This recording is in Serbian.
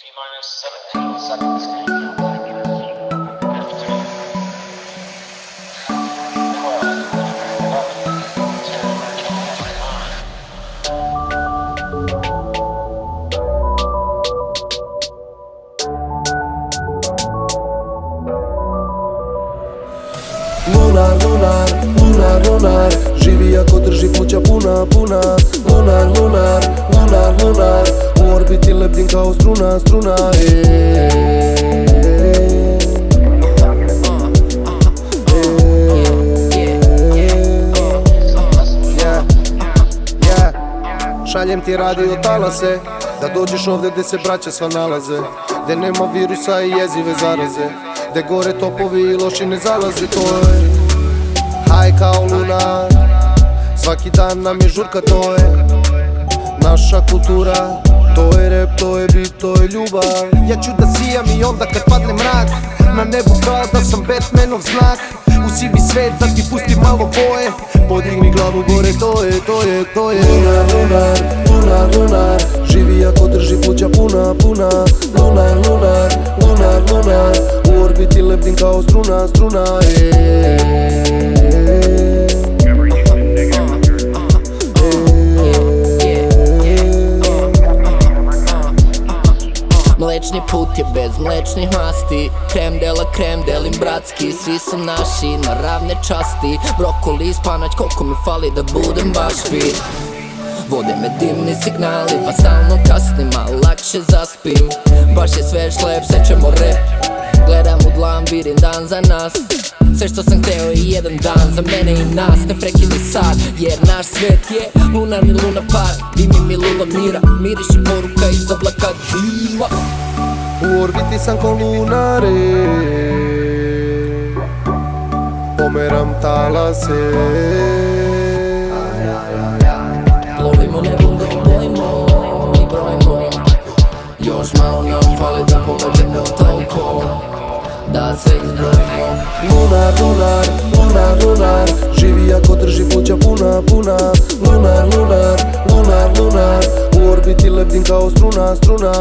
T-minus 17 seconds. Lunar, lunar, lunar, lunar, živi ako drži pluća puna, puna. Lunar, lunar, lunar, lunar, u orbiti lebdim kao struna, struna. Šaljem ti radio talase, da dođeš ovde gde se braća sva nalaze, gde nema virusa i jezive zaraze, gde gore topovi i loši ne zalaze. To je haj kao lunar, svaki dan nam je žurka, to je naša kultura. To je rap, to je beat, to je ljubav. Ja ću da sijam i onda kad padne mrak, na nebu kao da sam Batmanov znak. U sivi svet da ti pustim malo boje, podigni glavu gore, to je, to je, to je. Lunar, lunar, lunar, lunar, živi ako drži pluća puna, puna. Lunar, lunar, lunar, lunar, u orbiti lebdim kao struna, struna. Mlečni put je bez mlečnih masti, krem dela krem, delim bratski. Svi su naši na ravne časti, brokoli, spanać, koliko mi fali da budem baš fit. Vode me dimni signali, pa stalno kasnim, a lakše zaspim. Baš je sve šlep, sećemo rep, gledam u dlan, vidim dan za nas. Sve što sam hteo je jedan dan za mene i nas, ne prekini sad, jer naš svet je lunarni luna park. Dimi mi luna mira, miriši poruka iz oblaka dima. U orbiti sam ko lunare, pomeram talase. Plovimo nebom da obojimo i brojimo, još malo nam fali da povedemo toliko, da se izbrojimo. Lunar, lunar, lunar, lunar, živi ako drži pluća puna, puna. Lunar, lunar, lunar, lunar, u orbiti lebdim kao struna, struna.